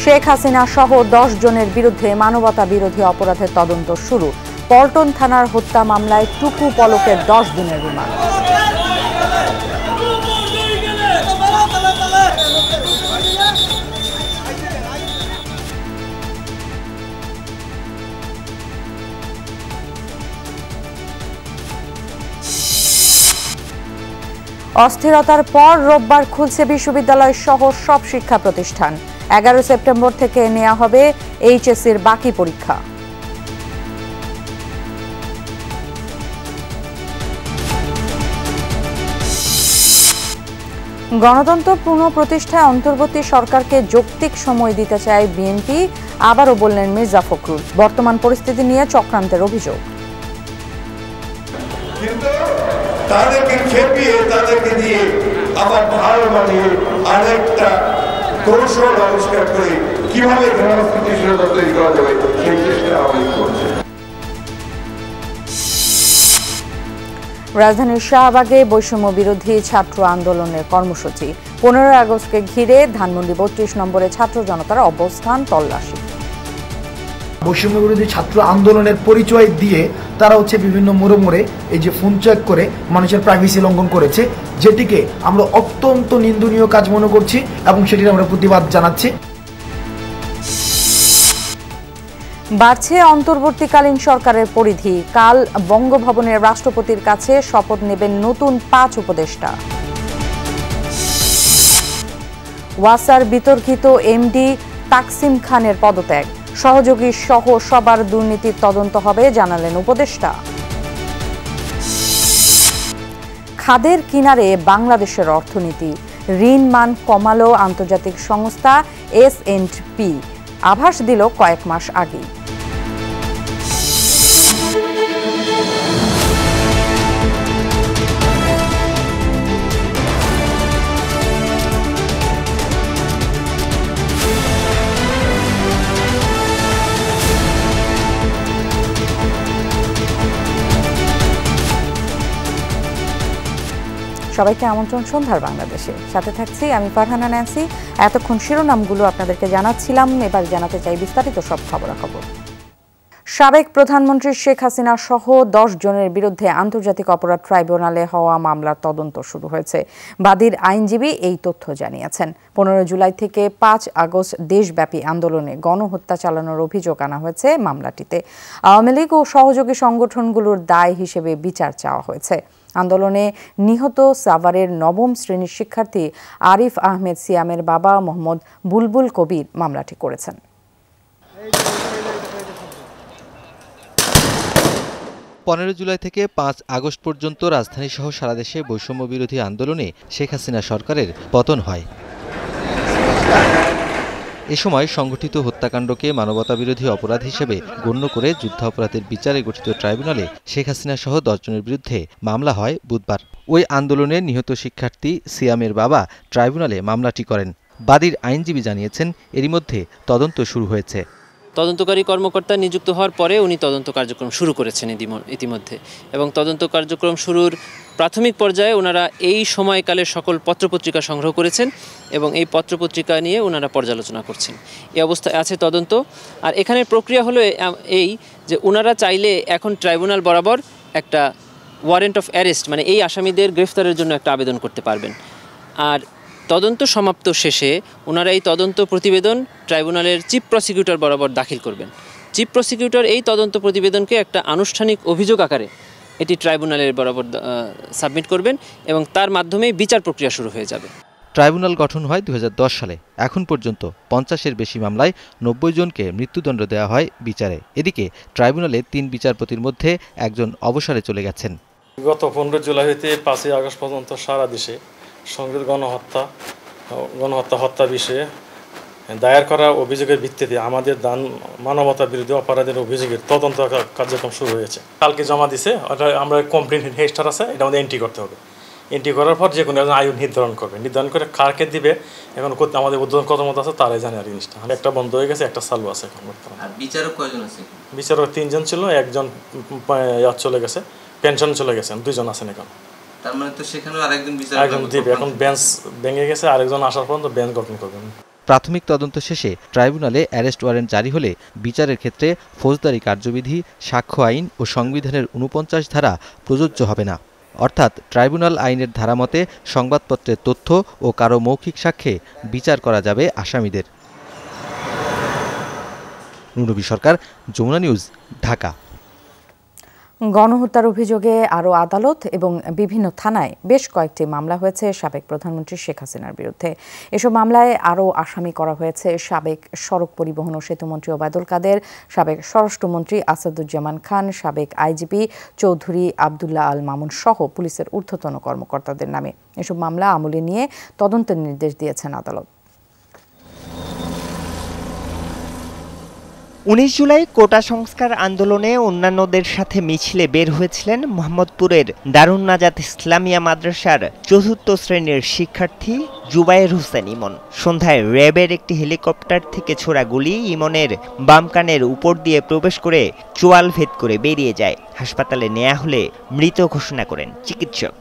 শেখ হাসিনা সহ 10 জনের বিরুদ্ধে মানবতা বিরোধী অপরাধের তদন্ত শুরু। পল্টন থানার হত্যা মামলায় টুকু পলকের 10 দিনের রিমান্ড। অস্থিরতার পর রোববার খুলছে বিশ্ববিদ্যালয় সহ সব শিক্ষা প্রতিষ্ঠান। 11 সেপ্টেম্বর থেকে নেওয়া হবে এইচএসসির বাকি পরীক্ষা। গণতন্ত্র পুনঃপ্রতিষ্ঠায় অন্তর্বর্তী সরকারকে যৌক্তিক সময় দিতে চায় বিএনপি, আবারও বললেন মির্জা ফখরুল। বর্তমান পরিস্থিতি নিয়ে চক্রান্তের অভিযোগ। তাদেরকে খেপিয়ে তাদেরকে দিয়ে আবার ভালো বানিয়ে আরেকটা কৌশল আবিষ্কার করে কিভাবে স্থিতিশীলতা তৈরি করা যাবে সেই চেষ্টা আমাদের করছে। রাজধানীর শাহবাগে বৈষম্য বিরোধী ছাত্র আন্দোলনের কর্মসূচি। 15 আগস্টকে ঘিরে ধানমন্ডি 32 নম্বরে ছাত্র জনতার অবস্থান তল্লাশি। বৈষম্য বিরোধী ছাত্র আন্দোলনের পরিচয় দিয়ে তারা বিভিন্ন মোড়ে এই যে ফোন চেক করে মানুষের প্রাইভেসি লঙ্ঘন করেছে, যেটিকে আমরা অত্যন্ত নিন্দনীয় কাজ মনে করছি এবং সেটির আমরা প্রতিবাদ জানাচ্ছি। বাড়ছে অন্তর্বর্তীকালীন সরকারের পরিধি। কাল বঙ্গভবনের রাষ্ট্রপতির কাছে শপথ নেবেন নতুন 5 উপদেষ্টা। ওয়াসার বিতর্কিত এমডি তাকসিম খানের পদত্যাগ। সহযোগী সহ সবার দুর্নীতির তদন্ত হবে জানালেন উপদেষ্টা। খাদের কিনারে বাংলাদেশের অর্থনীতি। ঋণ মান কমালো আন্তর্জাতিক সংস্থা S&P, আভাস দিল কয়েক মাস আগে। সবাইকে আমন্ত্রণ সন্ধ্যার বাংলাদেশে। সাথে থাকছি আমি ফারহানা ন্যান্সি। এতক্ষণ শিরোনামগুলো আপনাদেরকে জানাচ্ছিলাম, এবার জানাতে চাই বিস্তারিত সব খবরাখবর। সাবেক প্রধানমন্ত্রী শেখ হাসিনা সহ 10 জনের বিরুদ্ধে আন্তর্জাতিক অপরাধ ট্রাইব্যুনালে হওয়া মামলার তদন্ত শুরু হয়েছে। বাদীর আইনজীবী এই তথ্য জানিয়েছেন। 15 জুলাই থেকে 5 আগস্ট দেশব্যাপী আন্দোলনে গণহত্যা চালানোর অভিযোগ আনা হয়েছে মামলাটিতে। আওয়ামী লীগ ও সহযোগী সংগঠনগুলোর দায় হিসেবে বিচার চাওয়া হয়েছে। আন্দোলনে নিহত সাভারের 9ম শ্রেণীর শিক্ষার্থী আরিফ আহমেদ সিয়ামের বাবা মোহাম্মদ বুলবুল কবির মামলাটি করেছেন। 15 জুলাই থেকে 5 আগস্ট পর্যন্ত রাজধানী সহ সারা দেশে বৈষম্য বিরোধী আন্দোলনে শেখ হাসিনা সরকারের পতন হয়। এ সময় সংগঠিত হত্যাকাণ্ডকে মানবতাবিরোধী অপরাধ হিসেবে গণ্য করে যুদ্ধাপরাধের বিচারে গঠিত ট্রাইব্যুনালে শেখ হাসিনা সহ 10 জনের বিরুদ্ধে মামলা হয় বুধবার। ওই আন্দোলনে নিহত শিক্ষার্থী সিয়ামের বাবা ট্রাইব্যুনালে মামলাটি করেন। বাদীর আইনজীবী জানিয়েছেন, এরই মধ্যে তদন্ত শুরু হয়েছে। তদন্তকারী কর্মকর্তা নিযুক্ত হওয়ার পরে উনি তদন্ত কার্যক্রম শুরু করেছেন ইতিমধ্যে, এবং তদন্ত কার্যক্রম শুরুর প্রাথমিক পর্যায়ে ওনারা এই সময়কালের সকল পত্রপত্রিকা সংগ্রহ করেছেন এবং এই পত্রপত্রিকা নিয়ে ওনারা পর্যালোচনা করছেন। এই অবস্থায় আছে তদন্ত। আর এখানের প্রক্রিয়া হলো এই যে ওনারা চাইলে এখন ট্রাইব্যুনাল বরাবর একটা ওয়ারেন্ট অফ অ্যারেস্ট, মানে এই আসামিদের গ্রেফতারের জন্য একটা আবেদন করতে পারবেন। আর তদন্ত সমাপ্ত শেষে ওনারা এই তদন্ত প্রতিবেদন ট্রাইব্যুনালের চিফ প্রসিকিউটর বরাবর দাখিল করবেন। চিফ প্রসিকিউটর এই তদন্ত প্রতিবেদনকে একটা আনুষ্ঠানিক অভিযোগ আকারে এটি ট্রাইব্যুনালের বরাবর সাবমিট করবেন এবং তার মাধ্যমেই বিচার প্রক্রিয়া শুরু হয়ে যাবে। ট্রাইব্যুনাল গঠন হয় 2010 সালে। এখন পর্যন্ত 50-এর বেশি মামলায় 90 জনকে মৃত্যুদণ্ড দেওয়া হয় বিচারে। এদিকে ট্রাইব্যুনালে 3 বিচারপতির মধ্যে একজন অবসরে চলে গেছেন। গত 15 জুলাই হতে 5 আগস্ট পর্যন্ত সারা দেশে সংঘটিত হত্যা বিষয়ে দায়ের করা অভিযোগের ভিত্তিতে আমাদের মানবতা বিরোধী অপরাধের অভিযোগের তদন্ত কার্যক্রম শুরু হয়েছে। কালকে জমা দিছে, আমরা কমপ্লেন্ট রেজিস্টার আছে, এটা আমাদের এন্ট্রি করতে হবে। এন্ট্রি করার পর যে কোনো একজন আয়ু নির্ধারণ করবে, নির্ধারণ করে কারকে দিবে এখন আমাদের উদ্বোধন কত মতো আছে তারাই জানে। আর জিনিসটা একটা বন্ধ হয়ে গেছে, একটা চালু আছে এখন বর্তমানে। বিচারক কয়জন আছে? বিচারক 3 জন ছিল, একজন চলে গেছে, পেনশন চলে গেছেন, 2 জন আছেন এখন। তার মানে তো সেখানেও আরেকজন বিচারক একজন দিবে। এখন বেঞ্চ ভেঙে গেছে, আরেকজন আসার পর্যন্ত বেঞ্চ গঠন করবেন। প্রাথমিক তদন্ত শেষে ট্রাইব্যুনালে অ্যারেস্ট ওয়ারেন্ট জারি হলে বিচারের ক্ষেত্রে ফৌজদারি কার্যবিধি, সাক্ষ্য আইন ও সংবিধানের ৪৯ ধারা প্রযোজ্য হবে না। অর্থাৎ ট্রাইব্যুনাল আইনের ধারামতে সংবাদপত্রের তথ্য ও কারো মৌখিক সাক্ষ্যে বিচার করা যাবে আসামিদের। নুনবী সরকার, যমুনা নিউজ, ঢাকা। গণহত্যার অভিযোগে আরও আদালত এবং বিভিন্ন থানায় বেশ কয়েকটি মামলা হয়েছে সাবেক প্রধানমন্ত্রী শেখ হাসিনার বিরুদ্ধে। এসব মামলায় আরও আসামি করা হয়েছে সাবেক সড়ক পরিবহন ও সেতুমন্ত্রী ওবায়দুল কাদের, সাবেক স্বরাষ্ট্রমন্ত্রী আসাদুজ্জামান খান, সাবেক আইজিপি চৌধুরী আবদুল্লাহ আল মামুন সহ পুলিশের ঊর্ধ্বতন কর্মকর্তাদের নামে। এসব মামলা আমলে নিয়ে তদন্তের নির্দেশ দিয়েছেন আদালত। 19 জুলাই কোটা সংস্কার আন্দোলনে অন্যান্যদের সাথে মিছিলে বের হয়েছিলেন মোহাম্মদপুরের দারুন নাজাত ইসলামিয়া মাদ্রাসার ৪র্থ শ্রেণীর শিক্ষার্থী জুবায়ের হোসেন ইমন। সন্ধ্যায় র্যাবের একটি হেলিকপ্টার থেকে ছোড়া গুলি ইমনের বাম কানের উপর দিয়ে প্রবেশ করে চোয়াল ভেদ করে বেরিয়ে যায়। হাসপাতালে নেওয়া হলে মৃত ঘোষণা করেন চিকিৎসক।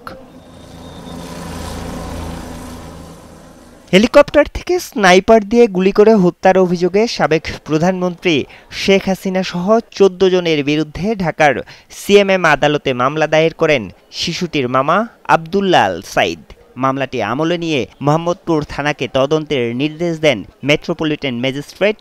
হেলিকপ্টার থেকে স্নাইপার দিয়ে গুলি করে হত্যার অভিযোগে সাবেক প্রধানমন্ত্রী শেখ হাসিনা সহ ১৪ জনের বিরুদ্ধে ঢাকার সিএমএম আদালতে মামলা দায়ের করেন শিশুটির মামা আবদুল্লাহ আল সাইদ। মামলাটি আমলে নিয়ে মোহাম্মদপুর থানাকে তদন্তের নির্দেশ দেন মেট্রোপলিটন ম্যাজিস্ট্রেট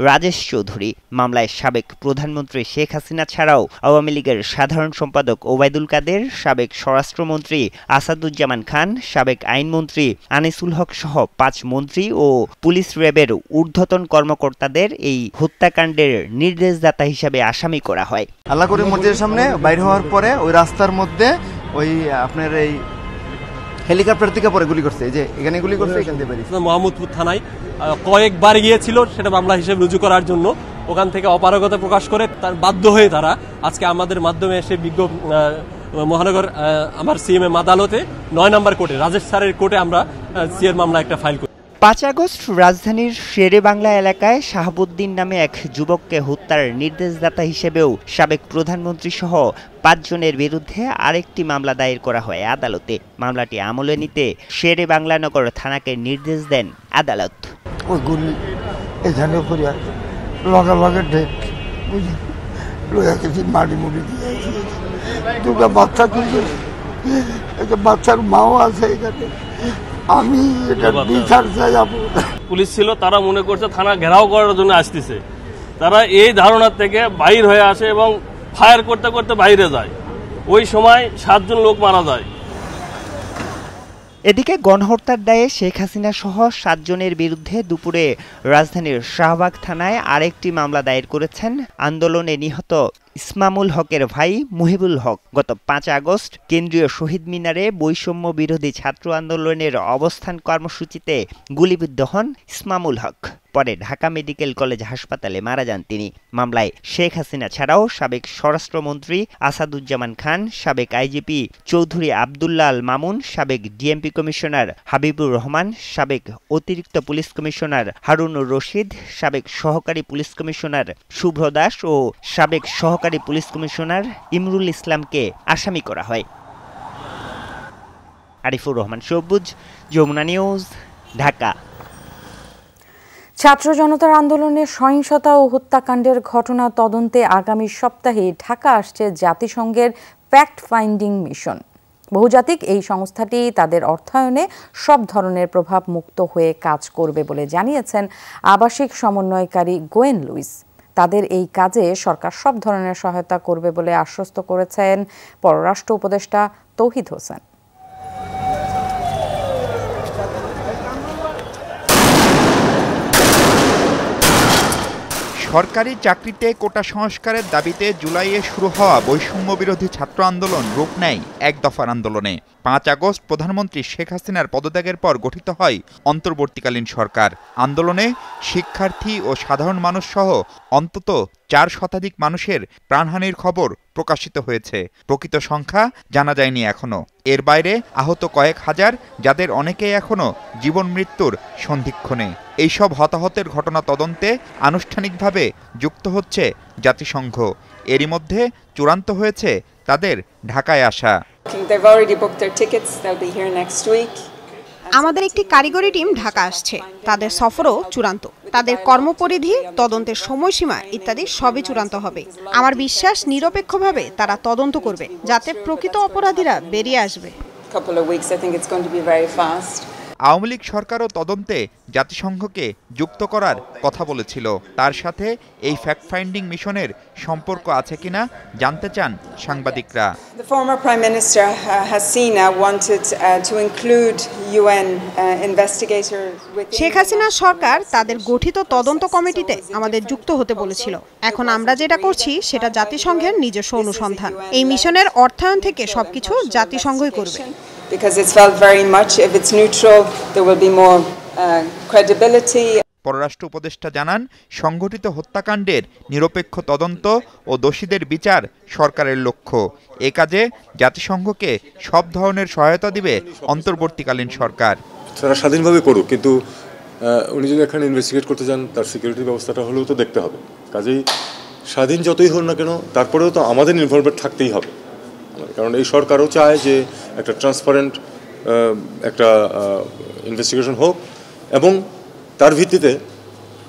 রাজেশ চৌধুরী। মামলায় সাবেক প্রধানমন্ত্রী শেখ হাসিনা ছাড়াও আওয়ামী লীগের সাধারণ সম্পাদক ওবায়দুল কাদের, সাবেক স্বরাষ্ট্রমন্ত্রী আসাদুজ্জামান খান, সাবেক আইনমন্ত্রী আনিসুল হক সহ 5 মন্ত্রী ও পুলিশ র্যাবের ঊর্ধ্বতন কর্মকর্তাদের এই হত্যাকাণ্ডের নির্দেশদাতা হিসাবে আসামি করা হয়। আল্লাহ করে মসজিদের সামনে বাইরে হওয়ার পরে ওই রাস্তার মধ্যে ওই আপনার এই হেলিকপ্টার থেকে পরে গুলি করছে, যে এখানে গুলি করছে, এখান থেকে বেরিয়েছে। মোহাম্মদপুর থানায় কয়েকবার গিয়েছিল সেটা মামলা হিসেবে রুজু করার জন্য। ওখান থেকে অপারগতা প্রকাশ করে তার বাধ্য হয়ে তারা আজকে আমাদের মাধ্যমে এসে বিজ্ঞ মহানগর আমার সিএমএম আদালতে 9 নম্বর কোর্টে রাজেশ স্যারের কোর্টে আমরা সিএর মামলা একটা ফাইল করি। 5 আগস্ট রাজধানীর শেরে বাংলা এলাকায় শাহাবুদ্দিন নামে এক যুবককে হত্যার নির্দেশদাতা হিসেবেও সাবেক প্রধানমন্ত্রী সহ 5 জনের বিরুদ্ধে আরেকটি মামলা দায়ের করা হয় আদালতে। মামলাটি আমলে নিতে শেরে বাংলা নগর থানাকে নির্দেশ দেন আদালত। ওই গুলি এখানে করে লগে লগে ডেট বুঝি লইয়া গেছি, মাটি মুড়ি দিয়ে দুটো বাচ্চা তুলছে, একটা বাচ্চার মাও আছে এখানে। আমি এটা বিচার চাই। পুলিশ ছিল, তারা মনে করছে থানা ঘেরাও করার জন্য আসতেছে। তারা এই ধারণা থেকে বাইর হয়ে আসে এবং ফায়ার করতে করতে বাইরে যায়। ওই সময় 7 জন লোক মারা যায়। এদিকে গণহত্যার দায়ে শেখ হাসিনা সহ 7 জনের বিরুদ্ধে দুপুরে রাজধানীর শাহবাগ থানায় আরেকটি মামলা দায়ের করেছেন আন্দোলনে নিহত ইসমামুল হকের ভাই মুহিবুল হক। গত 5 আগস্ট কেন্দ্রীয় শহীদ মিনারে বৈষম্য বিরোধী ছাত্র আন্দোলনের অবস্থান কর্মসূচিতে গুলিবিদ্ধ হন ইসমামুল হক। পরে ঢাকা মেডিকেল কলেজ হাসপাতালে মারা যান তিনি। মামলায় শেখ হাসিনা ছাড়াও সাবেক স্বরাষ্ট্রমন্ত্রী আসাদুজ্জামান খান, সাবেক আইজিপি চৌধুরী আবদুল্লাহ আল মামুন, সাবেক ডিএমপি কমিশনার হাবিবুর রহমান, সাবেক অতিরিক্ত পুলিশ কমিশনার হারুনুর রশিদ, সাবেক সহকারী পুলিশ কমিশনার শুভ্র দাস ও সাবেক সহকারী পুলিশ কমিশনার ইমরুল ইসলামকে আসামি করা হয়। আরিফুর রহমান সবুজ, যমুনা নিউজ, ঢাকা। ছাত্র জনতার আন্দোলনে সহিংসতা ও হত্যাকাণ্ডের ঘটনা তদন্তে আগামী সপ্তাহে ঢাকা আসছে জাতিসংঘের ফ্যাক্ট ফাইন্ডিং মিশন। বহুজাতিক এই সংস্থাটি তাদের অর্থায়নে সব ধরনের প্রভাব মুক্ত হয়ে কাজ করবে বলে জানিয়েছেন আবাসিক সমন্বয়কারী গোয়েন লুইস। তাদের এই কাজে সরকার সব ধরনের সহায়তা করবে বলে আশ্বস্ত করেছেন পররাষ্ট্র উপদেষ্টা তৌহিদ হোসেন। সরকারি চাকরিতে কোটা সংস্কারের দাবিতে জুলাইয়ে শুরু হওয়া বৈষম্য বিরোধী ছাত্র আন্দোলন রূপ নেয় 1 দফার আন্দোলনে। 5 আগস্ট প্রধানমন্ত্রী শেখ হাসিনার পদত্যাগের পর গঠিত হয় অন্তর্বর্তীকালীন সরকার। আন্দোলনে শিক্ষার্থী ও সাধারণ মানুষ সহ অন্তত 4 শতাধিক মানুষের প্রাণহানির খবর প্রকাশিত হয়েছে। প্রকৃত সংখ্যা জানা যায়নি এখনো। এর বাইরে আহত কয়েক হাজার, যাদের অনেকেই এখনো জীবন মৃত্যুর সন্ধিক্ষণে। এইসব হতাহতের ঘটনা তদন্তে আনুষ্ঠানিকভাবে যুক্ত হচ্ছে জাতিসংঘ। এরই মধ্যে চূড়ান্ত হয়েছে তাদের ঢাকায় আসা। আমাদের একটি কারিগরি টিম ঢাকা আসছে, তাদের সফরও চূড়ান্ত। তাদের কর্মপরিধি, তদন্তের সময়সীমা ইত্যাদি সবই চূড়ান্ত হবে। আমার বিশ্বাস নিরপেক্ষভাবে তারা তদন্ত করবে, যাতে প্রকৃত অপরাধীরা বেরিয়ে আসবে। আওয়ামী লীগ সরকারও তদন্তে জাতিসংঘকে যুক্ত করার কথা বলেছিল। তার সাথে এই ফ্যাক্ট ফাইন্ডিং মিশনের সম্পর্ক আছে কিনা জানতে চান সাংবাদিকরা। The former Prime Minister Hasina wanted to include UN investigators within Sheikh Hasina সরকার তাদের গঠিত তদন্ত কমিটিতে আমাদের যুক্ত হতে বলেছিল। এখন আমরা যেটা করছি সেটা জাতিসংঘের নিজস্ব অনুসন্ধান। এই মিশনের অর্থায়ন থেকে সবকিছু জাতিসংঘই করবে। Because it's felt very much if it's neutral there will be more credibility. পররাষ্ট্র উপদেষ্টা জানান, সংগঠিত হত্যাকাণ্ডের নিরপেক্ষ তদন্ত ও দোষীদের বিচার সরকারের লক্ষ্য। এ কাজে জাতিসংঘকে সব ধরনের সহায়তা দিবে অন্তর্বর্তীকালীন সরকার। তারা স্বাধীনভাবে করুক, কিন্তু উনি যদি এখানে ইনভেস্টিগেট করতে যান তার সিকিউরিটি ব্যবস্থাটা হলেও তো দেখতে হবে। কাজেই স্বাধীন যতই হোক না কেন তারপরেও তো আমাদের ইনভলভমেন্ট থাকতেই হবে, কারণ এই সরকারও চায় যে একটা ট্রান্সপারেন্ট একটা ইনভেস্টিগেশন হোক এবং তার ভিত্তিতে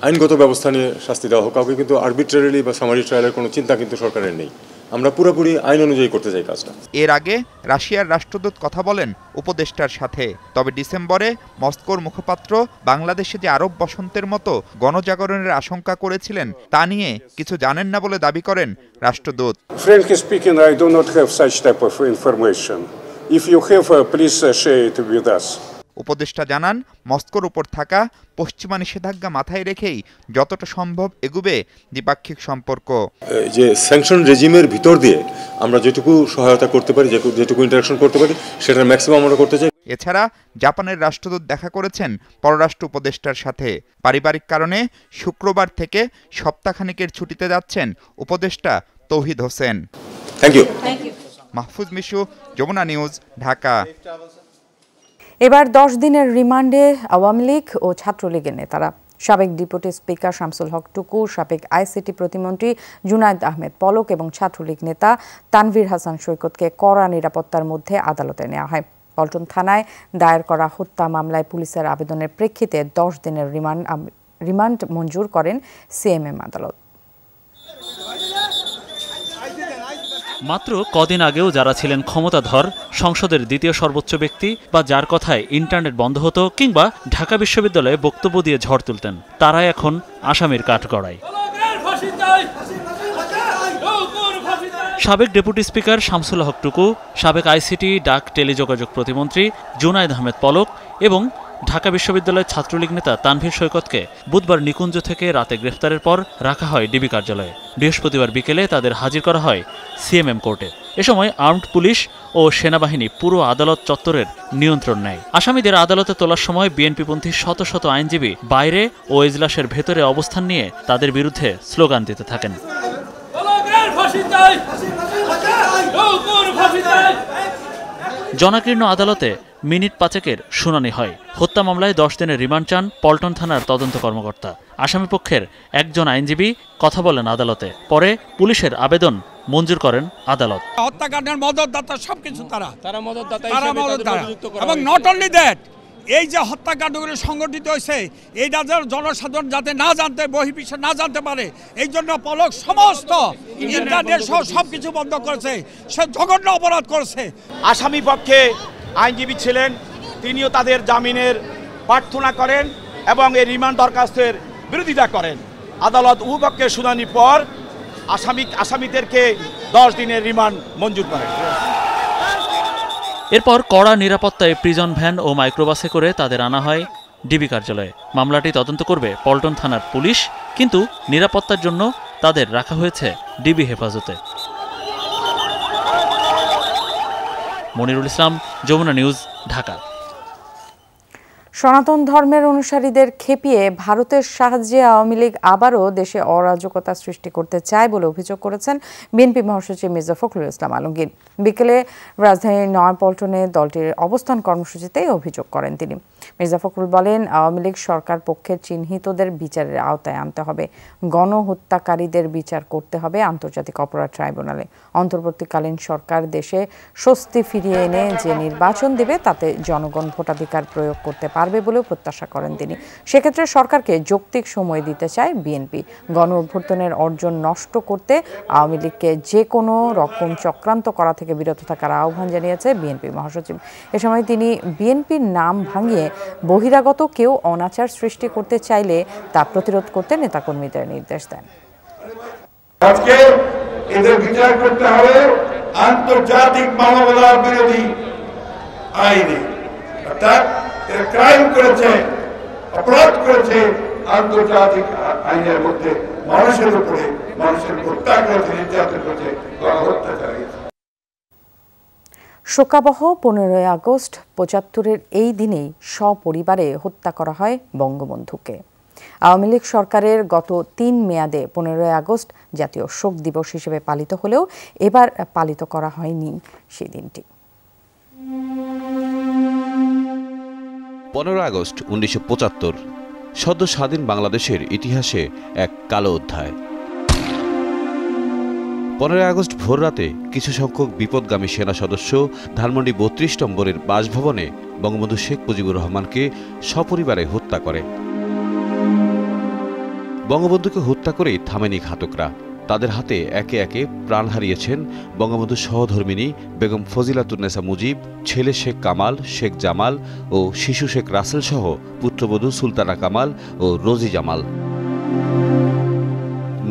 আইনগত ব্যবস্থা নিয়ে শাস্তি দেওয়া হোক। কাউকে কিন্তু আরবিট্রারিলি বা সামারি ট্রায়ালের কোনো চিন্তা কিন্তু সরকারের নেই। আমরা পুরোপুরি আইন অনুযায়ী করতে চাই কাজটা। এর আগে রাশিয়ার রাষ্ট্রদূত কথা বলেন উপদেষ্টার সাথে। তবে ডিসেম্বরে মস্কোর মুখপাত্র বাংলাদেশে যে আরব বসন্তের মতো গণজাগরণের আশঙ্কা করেছিলেন তা নিয়ে কিছু জানেন না বলে দাবি করেন রাষ্ট্রদূত। Frankly speaking, I do not have such type of information. If you have, please share it with us. উপদেষ্টা জানান, মস্কোর উপর থাকা পশ্চিমা নিষেধাজ্ঞা মাথায় রেখেই যতটা সম্ভব এগুবে দ্বিপাক্ষিক সম্পর্ক। যে স্যাংশন রেজিমের ভিতর দিয়ে আমরা যেটুকু সহায়তা করতে পারি, যেটুকু ইন্টারাকশন করতে পারি সেটার ম্যাক্সিমাম আমরা করতে চাই। এছাড়া জাপানের রাষ্ট্রদূত দেখা করেছেন পররাষ্ট্র উপদেষ্টার সাথে। পারিবারিক কারণে শুক্রবার থেকে সপ্তাহখানেকের ছুটিতে যাচ্ছেন উপদেষ্টা Touhid Hossain. Thank you. Mahfuz Mishu, Jamuna news, Dhaka. এবার 10 দিনের রিমান্ডে আওয়ামী লীগ ও ছাত্রলীগের নেতারা। সাবেক ডেপুটি স্পিকার শামসুল হক টুকু, সাবেক আইসিটি প্রতিমন্ত্রী জুনায়েদ আহমেদ পলক এবং ছাত্রলীগ নেতা তানভীর হাসান সৈকতকে কড়া নিরাপত্তার মধ্যে আদালতে নেওয়া হয়। পল্টন থানায় দায়ের করা হত্যা মামলায় পুলিশের আবেদনের প্রেক্ষিতে 10 দিনের রিমান্ড মঞ্জুর করেন সিএমএম আদালত। মাত্র কদিন আগেও যারা ছিলেন ক্ষমতাধর, সংসদের দ্বিতীয় সর্বোচ্চ ব্যক্তি বা যার কথায় ইন্টারনেট বন্ধ হতো কিংবা ঢাকা বিশ্ববিদ্যালয়ে বক্তব্য দিয়ে ঝড় তুলতেন, তারাই এখন আসামির কাঠগড়ায়। সাবেক ডেপুটি স্পিকার শামসুল হক টুকু, সাবেক আইসিটি ডাক টেলিযোগাযোগ প্রতিমন্ত্রী জুনায়েদ আহমেদ পলক এবং ঢাকা বিশ্ববিদ্যালয়ের ছাত্রলীগ নেতা তানভীর সৈকতকে বুধবার নিকুঞ্জ থেকে রাতে গ্রেফতারের পর রাখা হয় ডিবি কার্যালয়ে। বৃহস্পতিবার বিকেলে তাদের হাজির করা হয় সিএমএম কোর্টে। এ সময় আর্মড পুলিশ ও সেনাবাহিনী পুরো আদালত চত্বরের নিয়ন্ত্রণ নেয়। আসামিদের আদালতে তোলার সময় বিএনপিপন্থী শত শত আইনজীবী বাইরে ও এজলাসের ভেতরে অবস্থান নিয়ে তাদের বিরুদ্ধে স্লোগান দিতে থাকেন। জনাকীর্ণ আদালতে মিনিট 5 শুনানি হয়। হত্যা মামলায় 10 দিনের রিমান্ড চান পল্টন থানার তদন্ত কর্মকর্তা। আসামিপক্ষের একজন আইনজীবী কথা বলেন আদালতে, পরে পুলিশের আবেদন মঞ্জুর করেন আদালত। হত্যাকাণ্ডের মদতদাতা সবকিছু তারা মদতদাতা এবং নট অনলি দ্যাট, এই যে হত্যাকাণ্ডগুলো সংগঠিত হয়েছে এইটা জনসাধারণ যাতে না জানতে, বহির্বিশ্ব না জানতে পারে, এই জন্য পলক সমস্ত ইন্টারনেট সহ সবকিছু বন্ধ করেছে। সে জঘন্য অপরাধ করেছে। আসামি পক্ষে আইনজীবী ছিলেন, তিনিও তাদের জামিনের প্রার্থনা করেন এবং এই রিমান্ড দরখাস্তের বিরোধিতা করেন। আদালত উভয়পক্ষের শুনানির পর আসামিদেরকে 10 দিনের রিমান্ড মঞ্জুর করেন। এরপর কড়া নিরাপত্তায় প্রিজন ভ্যান ও মাইক্রোবাসে করে তাদের আনা হয় ডিবি কার্যালয়ে। মামলাটি তদন্ত করবে পল্টন থানার পুলিশ, কিন্তু নিরাপত্তার জন্য তাদের রাখা হয়েছে ডিবি হেফাজতে। মনিরুল ইসলাম, যমুনা নিউজ, ঢাকা। সনাতন ধর্মের অনুসারীদের খেপিয়ে ভারতের সাহায্যে আওয়ামী লীগ আবারও দেশে অরাজকতা সৃষ্টি করতে চায় বলে অভিযোগ করেছেন বিএনপি মহাসচিব মির্জা ফখরুল ইসলাম আলমগীর। বিকেলে রাজধানীর নয়াপল্টনে দলটির অবস্থান কর্মসূচিতে অভিযোগ করেন তিনি। মির্জা ফখরুল বলেন, আওয়ামী লীগ সরকার পক্ষের চিহ্নিতদের বিচারের আওতায় আনতে হবে, গণহত্যাকারীদের বিচার করতে হবে আন্তর্জাতিক অপরাধ ট্রাইব্যুনালে। অন্তর্বর্তীকালীন সরকার দেশে স্বস্তি ফিরিয়ে এনে যে নির্বাচন দেবে তাতে জনগণ ভোটাধিকার প্রয়োগ করতে পারবে বলেও প্রত্যাশা করেন তিনি। সেক্ষেত্রে সরকারকে যৌক্তিক সময় দিতে চায় বিএনপি। গণ অভ্যুত্থানের অর্জন নষ্ট করতে আওয়ামী লীগকে যে কোনো রকম চক্রান্ত করা থেকে বিরত থাকার আহ্বান জানিয়েছে বিএনপি মহাসচিব। এ সময় তিনি বিএনপির নাম ভাঙিয়ে বহিরাগত কেউ অনাচার সৃষ্টি করতে চাইলে তা প্রতিরোধ করতে নেতাকর্মীদের নির্দেশ দেন। আজকে এদের বিচার করতে হবে আন্তর্জাতিক মানবতা বিরোধী আইনে, অর্থাৎ এরা ক্রাইম করেছে, অপরাধ করেছে আন্তর্জাতিক আইনের মধ্যে, মানুষের উপরে মানুষের হত্যা করেছে, নির্যাতন করেছে, গণহত্যা চালিয়েছে। শোকাবহ 15 আগস্ট 75-এর এই দিনেই সপরিবারে হত্যা করা হয় বঙ্গবন্ধুকে। আওয়ামী লীগ সরকারের গত 3 মেয়াদে 15 আগস্ট জাতীয় শোক দিবস হিসেবে পালিত হলেও এবার পালিত করা হয়নি সেই দিনটি। 15 আগস্ট 1975 সদ্য স্বাধীন বাংলাদেশের ইতিহাসে এক কালো অধ্যায়। 15 আগস্ট ভোররাতে কিছু সংখ্যক বিপদগামী সেনা সদস্য ধানমন্ডি 32 নম্বরের বাসভবনে বঙ্গবন্ধু শেখ মুজিবুর রহমানকে সপরিবারে হত্যা করে। বঙ্গবন্ধুকে হত্যা করেই থামেনি ঘাতকরা। তাদের হাতে একে একে প্রাণ হারিয়েছেন বঙ্গবন্ধুর সহধর্মিণী বেগম ফজিলাতুন্নেসা মুজিব, ছেলে শেখ কামাল, শেখ জামাল ও শিশু শেখ রাসেল সহ পুত্রবধূ সুলতানা কামাল ও রোজি জামাল।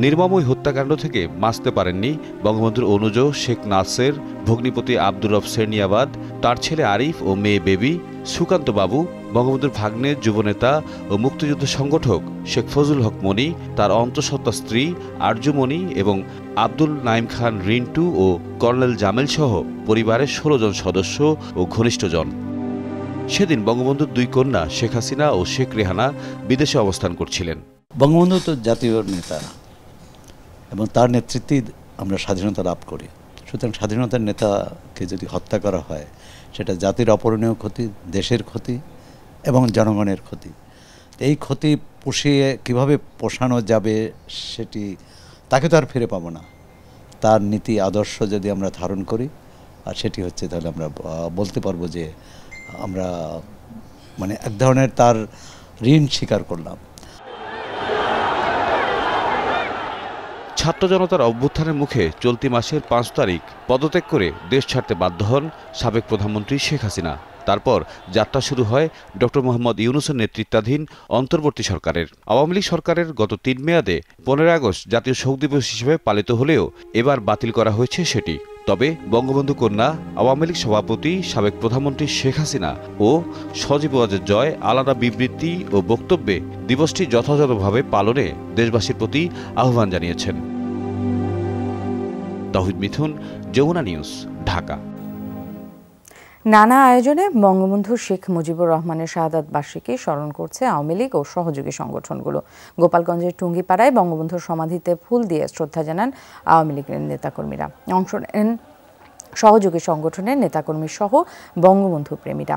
নির্মম ওই হত্যাকাণ্ড থেকে বাঁচতে পারেননি বঙ্গবন্ধুর অনুজ শেখ নাসের, ভগ্নিপতি আব্দুর রব সেরনিয়াবাদ, তার ছেলে আরিফ ও মেয়ে বেবি, সুকান্ত বাবু, বঙ্গবন্ধুর ভাগ্নে যুবনেতা ও মুক্তিযুদ্ধ সংগঠক শেখ ফজলুল হক মনি, তার অন্তঃসত্ত্বা স্ত্রী আরজুমণি এবং আব্দুল নাইম খান রিন্টু ও কর্নেল জামেল সহ পরিবারের 16 জন সদস্য ও ঘনিষ্ঠজন। সেদিন বঙ্গবন্ধুর 2 কন্যা শেখ হাসিনা ও শেখ রেহানা বিদেশে অবস্থান করছিলেন। বঙ্গবন্ধু তো জাতীয় নেতা এবং তার নেতৃত্বেই আমরা স্বাধীনতা লাভ করি। সুতরাং স্বাধীনতার নেতাকে যদি হত্যা করা হয় সেটা জাতির অপূরণীয় ক্ষতি, দেশের ক্ষতি এবং জনগণের ক্ষতি। এই ক্ষতি পুষিয়ে কিভাবে পোষানো যাবে সেটি তাকে তো আর ফিরে পাবো না। তার নীতি আদর্শ যদি আমরা ধারণ করি আর সেটি হচ্ছে, তাহলে আমরা বলতে পারবো যে আমরা মানে এক ধরনের তার ঋণ স্বীকার করলাম। ছাত্র জনতার অভ্যুত্থানের মুখে চলতি মাসের 5 তারিখ পদত্যাগ করে দেশ ছাড়তে বাধ্য হন সাবেক প্রধানমন্ত্রী শেখ হাসিনা। তারপর যাত্রা শুরু হয় ডক্টর মোহাম্মদ ইউনূসের নেতৃত্বাধীন অন্তর্বর্তী সরকারের। আওয়ামী লীগ সরকারের গত 3 মেয়াদে 15 আগস্ট জাতীয় শোক দিবস হিসেবে পালিত হলেও এবার বাতিল করা হয়েছে সেটি। তবে বঙ্গবন্ধু কন্যা, আওয়ামী লীগ সভাপতি সাবেক প্রধানমন্ত্রী শেখ হাসিনা ও সজীব ওয়াজেদ জয় আলাদা বিবৃতি ও বক্তব্যে দিবসটি যথাযথভাবে পালনে দেশবাসীর প্রতি আহ্বান জানিয়েছেন। তাহিদ মিথুন, যমুনা নিউজ, ঢাকা। নানা আয়োজনে বঙ্গবন্ধু শেখ মুজিবুর রহমানের শাহাদাত বার্ষিকী স্মরণ করছে আওয়ামী লীগ ও সহযোগী সংগঠনগুলো। গোপালগঞ্জের টুঙ্গিপাড়ায় বঙ্গবন্ধুর সমাধিতে ফুল দিয়ে শ্রদ্ধা জানান আওয়ামী লীগের নেতাকর্মীরা। অংশ নেন সহযোগী সংগঠনের নেতাকর্মী সহ বঙ্গবন্ধু প্রেমীরা।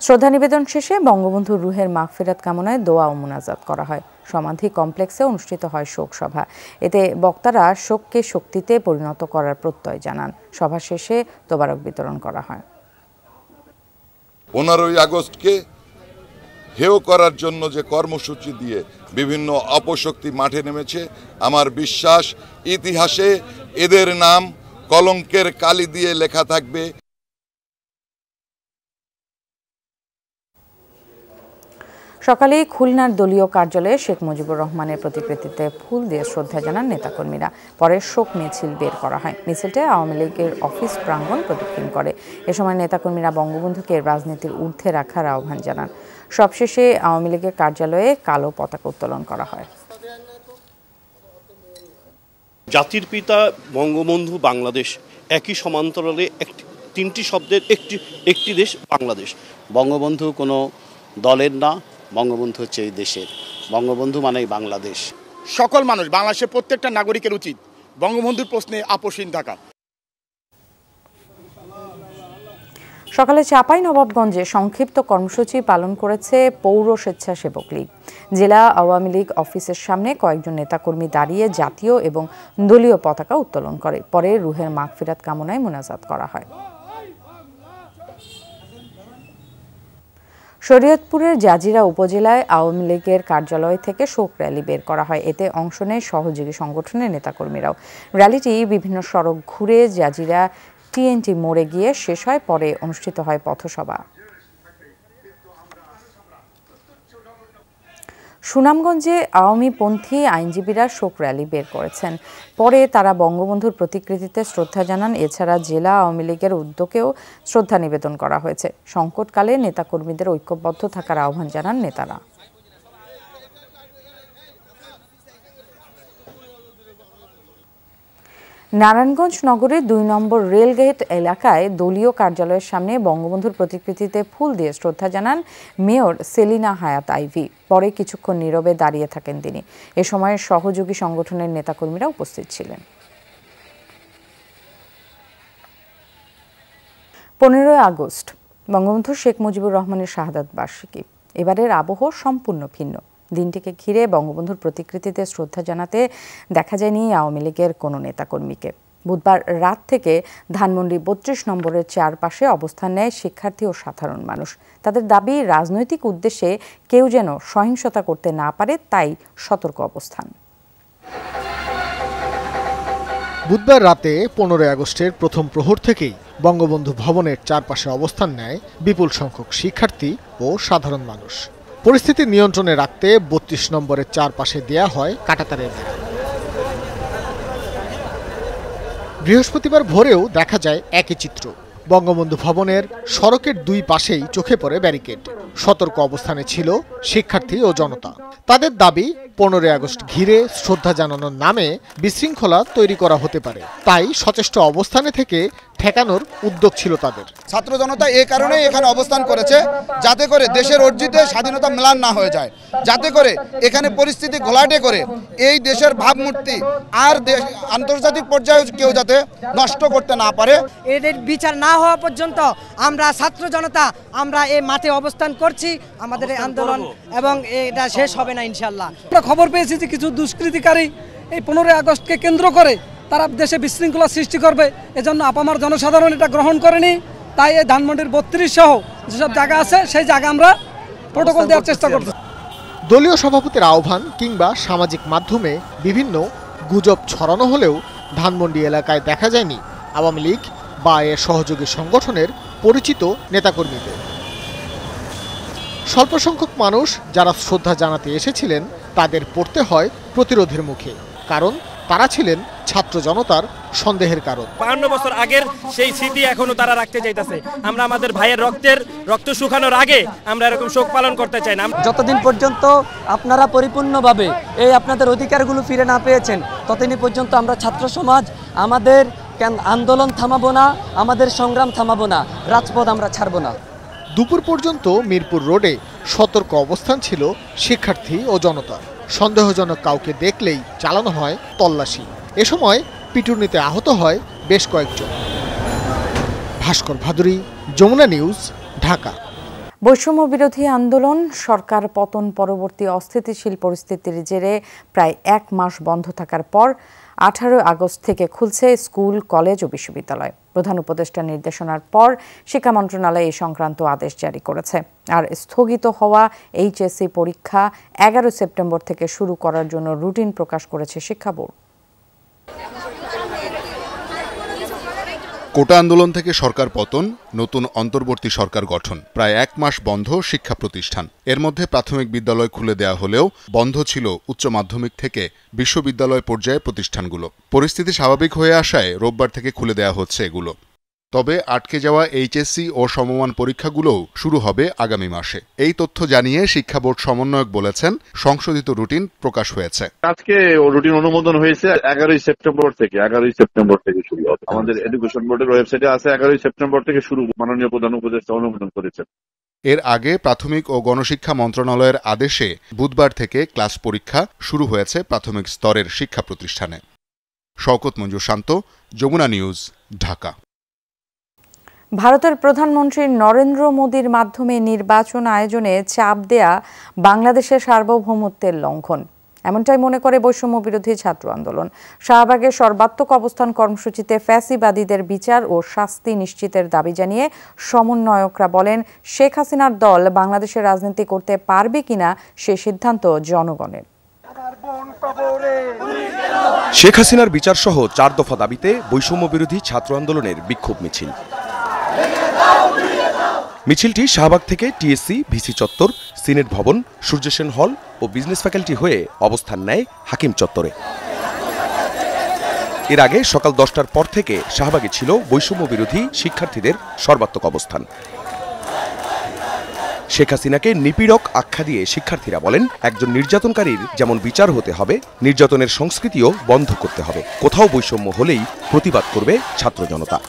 শ্রদ্ধা নিবেদন শেষে বঙ্গবন্ধুর রুহের মাগফিরাত কামনায় দোয়া ও মুনাজাত করা হয়। সমাধি কমপ্লেক্সে অনুষ্ঠিত হয় শোক সভা। এতে বক্তারা শোককে শক্তিতে পরিণত করার প্রত্যয় জানান। সভা শেষে তোবারক বিতরণ করা হয়। 15 আগস্টকে হেয় করার জন্য যে কর্মসূচি দিয়ে বিভিন্ন অপশক্তি মাঠে নেমেছে, আমার বিশ্বাস ইতিহাসে এদের নাম কলঙ্কের কালি দিয়ে লেখা থাকবে। সকালে খুলনার দলীয় কার্যালয়ে শেখ মুজিবুর রহমানের প্রতিকৃতিতে ফুল দিয়ে শ্রদ্ধা জানান নেতাকর্মীরা। পরে শোক মিছিল বের করা হয়। মিছিলটি আওয়ামী লীগের অফিস প্রাঙ্গণ প্রদক্ষিণ করে। এ সময় নেতাকর্মীরা বঙ্গবন্ধুকে রাজনীতির ঊর্ধ্বে রাখার আহ্বান জানান। সবশেষে আওয়ামী লীগের কার্যালয়ে কালো পতাকা উত্তোলন করা হয়। জাতির পিতা বঙ্গবন্ধু বাংলাদেশ, একই সমান্তরালে 3টি শব্দের একটি দেশ বাংলাদেশ। বঙ্গবন্ধু কোনো দলের না, বঙ্গবন্ধু হচ্ছে এই দেশের, বঙ্গবন্ধু মানেই বাংলাদেশ। সকল মানুষ, বাংলাদেশের প্রত্যেকটা নাগরিকের উচিত বঙ্গবন্ধুর প্রশ্নে আপোষহীন থাকা। সকালে চাঁপাইনবাবগঞ্জে সংক্ষিপ্ত কর্মসূচি পালন করেছে পৌর স্বেচ্ছাসেবক লীগ। জেলা আওয়ামী লীগ অফিসের সামনে কয়েকজন নেতাকর্মী দাঁড়িয়ে জাতীয় এবং দলীয় পতাকা উত্তোলন করে। পরে রুহের মাগফিরাত কামনায় মোনাজাত করা হয়। শরীয়তপুরের জাজিরা উপজেলায় আওয়ামী লীগের কার্যালয় থেকে শোক র্যালি বের করা হয়। এতে অংশ নেয় সহযোগী সংগঠনের নেতাকর্মীরাও। র্যালিটি বিভিন্ন সড়ক ঘুরে জাজিরা টিএনটি মোড়ে গিয়ে শেষ হয়। পরে অনুষ্ঠিত হয় পথসভা। সুনামগঞ্জে আওয়ামীপন্থী আইনজীবীরা শোক র্যালি বের করেছেন। পরে তারা বঙ্গবন্ধুর প্রতিকৃতিতে শ্রদ্ধা জানান। এছাড়া জেলা আওয়ামী লীগের উদ্যোগেও শ্রদ্ধা নিবেদন করা হয়েছে। সংকটকালে নেতাকর্মীদের ঐক্যবদ্ধ থাকার আহ্বান জানান নেতারা। নারায়ণগঞ্জ নগরের ২ নম্বর রেলগেট এলাকায় দলীয় কার্যালয়ের সামনে বঙ্গবন্ধুর প্রতিকৃতিতে ফুল দিয়ে শ্রদ্ধা জানান মেয়র সেলিনা হায়াত আইভি। পরে কিছুক্ষণ নীরবে দাঁড়িয়ে থাকেন তিনি। এ সময় সহযোগী সংগঠনের নেতাকর্মীরা উপস্থিত ছিলেন। ১৫ আগস্ট বঙ্গবন্ধু শেখ মুজিবুর রহমানের শাহাদাত বার্ষিকী। এবারের আবহ সম্পূর্ণ ভিন্ন। দিনটিকে ঘিরে বঙ্গবন্ধুর প্রতিকৃতিতে শ্রদ্ধা জানাতে দেখা যায়নি আওয়ামী লীগের কোনো নেতাকর্মীকে। বুধবার রাত থেকে ধানমন্ডি ৩২ নম্বরের চারপাশে অবস্থান নেয় শিক্ষার্থী ও সাধারণ মানুষ। তাদের দাবি, রাজনৈতিক উদ্দেশ্যে কেউ যেন সহিংসতা করতে না পারে, তাই সতর্ক অবস্থান। বুধবার রাতে ১৫ আগস্টের প্রথম প্রহর থেকেই বঙ্গবন্ধু ভবনের চারপাশে অবস্থান নেয় বিপুল সংখ্যক শিক্ষার্থী ও সাধারণ মানুষ। পরিস্থিতি নিয়ন্ত্রণে রাখতে ৩২ নম্বরের চারপাশে দেয়া হয় কাঁটাতারের বেড়া। বৃহস্পতিবার ভোরেও দেখা যায় একই চিত্র। বঙ্গবন্ধু ভবনের সড়কের ২ পাশেই চোখে পড়ে ব্যারিকেড। সতর্ক অবস্থানে ছিল শিক্ষার্থী ও জনতা। তাদের দাবি, ১৫ আগস্ট ঘিরে শ্রদ্ধা জানানোর নামে বিশৃঙ্খলা তৈরি করা হতে পারে, তাই সচেষ্ট অবস্থানে থেকে ঠেকানোর উদ্যোগ ছিল তাদের। ছাত্র জনতা এই কারণে এখানে অবস্থান করেছে, যাতে করে দেশের অর্জিত স্বাধীনতা ম্লান না হয়ে যায়, যাতে করে এখানে পরিস্থিতি ঘোলাটে করে এই দেশের ভাবমূর্তি আর আন্তর্জাতিক পর্যায়ে কেউ যাতে নষ্ট করতে না পারে। এদের বিচার না হওয়া পর্যন্ত আমরা ছাত্র জনতা আমরা এই মাঠে অবস্থান করছি। আমাদের এই আন্দোলন এবং এটা শেষ হবে না ইনশাল্লাহ। আমরা খবর পেয়েছি যে কিছু দুষ্কৃতিকারী এই ১৫ আগস্টকে কেন্দ্র করে তারা দেশে বিশৃঙ্খলা সৃষ্টি করবে। এজন্য আপামার জনসাধারণ এটা গ্রহণ করেনি। তাই এই ধানমন্ডির ৩২ সহ যেসব জায়গা আছে সেই জায়গা আমরা প্রোটোকল দেওয়ার চেষ্টা করছি। দলীয় সভাপতির আহ্বান কিংবা সামাজিক মাধ্যমে বিভিন্ন গুজব ছড়ানো হলেও ধানমন্ডি এলাকায় দেখা যায়নি আওয়ামী লীগ বা এর সহযোগী সংগঠনের পরিচিত নেতাকর্মীদের। স্বল্প সংখ্যক মানুষ যারা শ্রদ্ধা জানাতে এসেছিলেন তাদের পড়তে হয় প্রতিরোধের মুখে, কারণ তারা ছিলেন ছাত্র জনতার সন্দেহের কারণ। ৫২ বছর আগের সেই স্মৃতি এখনো তারা রাখতে চাইতেছে। আমরা আমাদের ভাইয়ের রক্ত শুকানোর আগে আমরা এরকম শোক পালন করতে চাই না। যতদিন পর্যন্ত আপনারা পরিপূর্ণভাবে এই আপনাদের অধিকারগুলো ফিরে না পেয়েছেন, ততদিন পর্যন্ত আমরা ছাত্র সমাজ আমাদের আন্দোলন থামাবো না, আমাদের সংগ্রাম থামাবো না, রাজপথ আমরা ছাড়বো না। দুপুর পর্যন্ত মিরপুর রোডে সতর্ক অবস্থান ছিল শিক্ষার্থী ও জনতা। সন্দেহজনক কাউকে দেখলেই চালানো হয় তল্লাশি। এ সময় পিটুনিতে আহত হয় বেশ কয়েকজন। ভাস্কর ভাদুরী, যমুনা নিউজ, ঢাকা। বৈষম্য বিরোধী আন্দোলন, সরকার পতন পরবর্তী অস্থিতিশীল পরিস্থিতির জেরে প্রায় ১ মাস বন্ধ থাকার পর ১৮ আগস্ট থেকে খুলছে স্কুল, কলেজ ও বিশ্ববিদ্যালয়। প্রধান উপদেষ্টার নির্দেশনার পর শিক্ষা মন্ত্রণালয় এই সংক্রান্ত আদেশ জারি করেছে। আর স্থগিত হওয়া এইচএসসি পরীক্ষা ১১ সেপ্টেম্বর থেকে শুরু করার জন্য রুটিন প্রকাশ করেছে শিক্ষা বোর্ড। কোটা আন্দোলন থেকে সরকার পতন, নতুন অন্তর্বর্তী সরকার গঠন, প্রায় ১ মাস বন্ধ শিক্ষা প্রতিষ্ঠান। এর মধ্যে প্রাথমিক বিদ্যালয় খুলে দেয়া হলেও বন্ধ ছিল উচ্চ মাধ্যমিক থেকে বিশ্ববিদ্যালয় পর্যায়ে প্রতিষ্ঠানগুলো। পরিস্থিতি স্বাভাবিক হয়ে আসায় রোববার থেকে খুলে দেয়া হচ্ছে এগুলো। তবে আটকে যাওয়া এইচএসসি ও সমমান পরীক্ষাগুলোও শুরু হবে আগামী মাসে। এই তথ্য জানিয়ে শিক্ষা বোর্ড সমন্বয়ক বলেছেন, সংশোধিত রুটিন প্রকাশ হয়েছে। আজকে রুটিন অনুমোদন হয়েছে 11 সেপ্টেম্বর থেকে শুরু হবে। আমাদের এডুকেশন বোর্ডের ওয়েবসাইটে আছে 11 সেপ্টেম্বর থেকে শুরু। মাননীয় প্রধান উপদেষ্টা অনুমোদন করেছেন। এর আগে প্রাথমিক ও গণশিক্ষা মন্ত্রণালয়ের আদেশে বুধবার থেকে ক্লাস পরীক্ষা শুরু হয়েছে প্রাথমিক স্তরের শিক্ষা প্রতিষ্ঠানে। শওকত মঞ্জুর শান্ত, যমুনা নিউজ, ঢাকা। ভারতের প্রধানমন্ত্রী নরেন্দ্র মোদীর মাধ্যমে নির্বাচন আয়োজনে চাপ দেয়া বাংলাদেশের সার্বভৌমত্বের লঙ্ঘন, এমনটাই মনে করে বৈষম্য বিরোধী ছাত্র আন্দোলন। শাহবাগের সর্বাত্মক অবস্থান কর্মসূচিতে ফ্যাসিবাদীদের বিচার ও শাস্তি নিশ্চিতের দাবি জানিয়ে সমন্বয়করা বলেন, শেখ হাসিনার দল বাংলাদেশে রাজনীতি করতে পারবে কিনা সে সিদ্ধান্ত জনগণের। শেখ হাসিনার বিচার সহ 4 দফা দাবিতে বৈষম্য বিরোধী ছাত্র আন্দোলনের বিক্ষোভ মিছিল। মিছিলটি শাহবাগ থেকে টিএসসি, ভিসি চত্বর, সিনেট ভবন, সূর্যসেন হল ও বিজনেস ফ্যাকাল্টি হয়ে অবস্থান নেয় হাকিম চত্বরে। এর আগে সকাল 10টার পর থেকে শাহবাগে ছিল বৈষম্য বিরোধী শিক্ষার্থীদের সর্বাত্মক অবস্থান। শেখ হাসিনাকে নিপীড়ক আখ্যা দিয়ে শিক্ষার্থীরা বলেন, একজন নির্যাতনকারীর যেমন বিচার হতে হবে, নির্যাতনের সংস্কৃতিও বন্ধ করতে হবে। কোথাও বৈষম্য হলেই প্রতিবাদ করবে ছাত্র জনতা।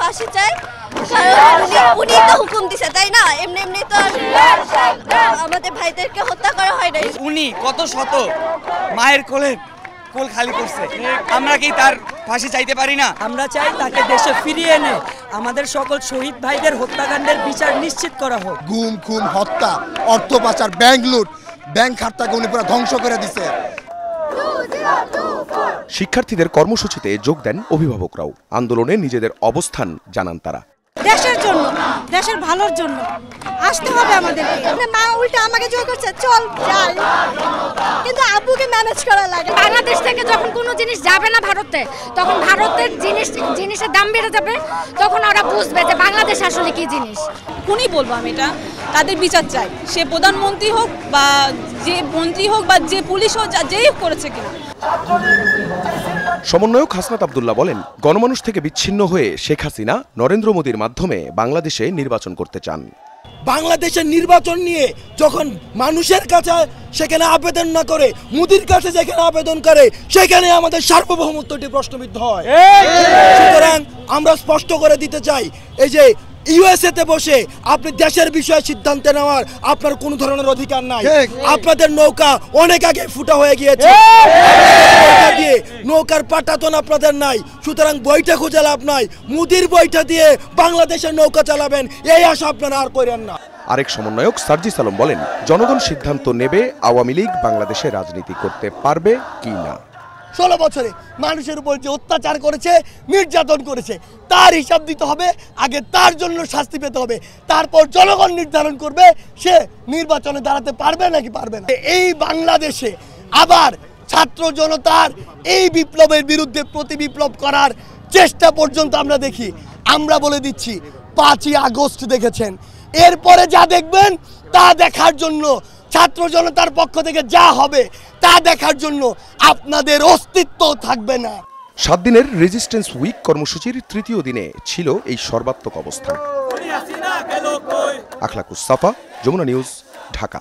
ফাঁসি চাই, উনি তো হুকুম দিছে, তাই না? এমনি তো আমাদের ভাইদেরকে হত্যা করা হয় না। উনি কত শত মায়ের কোল খালি করছে, আমরা কি তার ফাঁসি চাইতে পারি না? আমরা চাই তাকে দেশে ফিরিয়ে এনে আমাদের সকল শহীদ ভাইদের হত্যাকাণ্ডের বিচার নিশ্চিত করা হোক। গুম খুন, হত্যা, অর্থ পাচার, ব্যাংক লুট, ব্যাংক খাতটাকে উনি পুরো ধ্বংস করে দিছে। শিক্ষার্থীদের কর্মসূচিতে যোগ দেন অভিভাবকরাও। আন্দোলনে নিজেদের অবস্থান জানান তারা। দেশের জন্য, দেশের ভালোর জন্য আসতে হবে আমাদেরকে। মা উল্টা আমাকে জোর করছে, চল যাই, কিন্তু আব্বুকে ম্যানেজ করা লাগে। বাংলাদেশ থেকে যখন কোনো জিনিস যাবে না ভারতে, তখন ভারতের জিনিসের দাম বেড়ে যাবে, তখন ওরা বুঝবে যে বাংলাদেশ আসলে কি জিনিস। কোনই বলবো আমি এটা, তাদের বিচার চাই, সে প্রধানমন্ত্রী হোক বা যে মন্ত্রী হোক বা যে পুলিশ হোক, যেই করেছে কিনা। সমন্বয়ক হাসনাত আব্দুল্লাহ বলেন, গণমানুষ থেকে বিচ্ছিন্ন হয়ে শেখ হাসিনা নরেন্দ্র মোদীর মাধ্যমে বাংলাদেশে নির্বাচন করতে চান। বাংলাদেশের নির্বাচন নিয়ে যখন মানুষের কাছে সেখানে আবেদন না করে মোদির কাছে যেখানে আবেদন করে, সেখানে আমাদের সার্বভৌমত্বটি প্রশ্নবিদ্ধ হয়। সুতরাং আমরা স্পষ্ট করে দিতে চাই, এই যে ইউএসএ তে বসে আপনি দেশের বিষয়ে সিদ্ধান্ত নেওয়ার আপনার কোনো ধরনের অধিকার নাই। আপনাদের নৌকা অনেক আগে ফুটা হয়ে গিয়েছে, দিয়ে নৌকার পাটাতন আপনাদের নাই। সুতরাং বইটা খুঁজে লাভ নাই, মোদির বইটা দিয়ে বাংলাদেশের নৌকা চালাবেন, এই আশা আপনারা আর করেন না। আরেক সমন্বয়ক সার্জিস আলম বলেন, জনগণ সিদ্ধান্ত নেবে আওয়ামী লীগ বাংলাদেশে রাজনীতি করতে পারবে কি না। 16 বছরে মানুষের উপর যে অত্যাচার করেছে, নির্যাতন করেছে, তার হিসাব দিতে হবে। আগে তার জন্য শাস্তি পেতে হবে, তারপর জনগণ নির্ধারণ করবে সে নির্বাচনে দাঁড়াতে পারবে নাকি পারবে না। এই বাংলাদেশে আবার ছাত্র জনতার এই বিপ্লবের বিরুদ্ধে প্রতি বিপ্লব করার চেষ্টা পর্যন্ত আমরা দেখি। আমরা বলে দিচ্ছি, 5ই আগস্ট দেখেছেন, এরপরে যা দেখবেন তা দেখার জন্য ছাত্র জনতার পক্ষ থেকে যা হবে তা দেখার জন্য আপনাদের অস্তিত্ব থাকবে না। 7 দিনের রেজিস্ট্যান্স উইক কর্মসূচির 3য় দিনে ছিল এই সর্বাত্মক অবস্থান। আখলাকুস সাফা, যমুনা নিউজ, ঢাকা।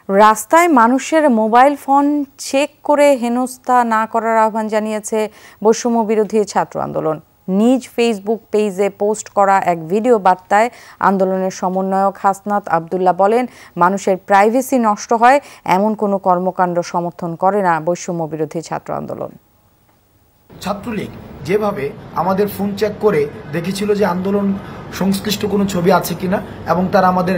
রাস্তায় মানুষের মোবাইল ফোন চেক করে হেনস্থা না করার আহ্বান জানিয়েছে বৈষম্য বিরোধী ছাত্র আন্দোলন। নিজ ফেসবুক পেজে পোস্ট করা এক ভিডিও বার্তায় আন্দোলনের সমন্বয়ক হাসনাত আব্দুল্লাহ বলেন, মানুষের প্রাইভেসি নষ্ট হয় এমন কোনো কর্মকাণ্ড সমর্থন করে না বৈষম্য বিরোধী ছাত্র আন্দোলন। ছাত্রলীগ যেভাবে আমাদের ফোন চেক করে দেখেছিল যে আন্দোলন সংশ্লিষ্ট কোনো ছবি আছে কিনা, এবং তারা আমাদের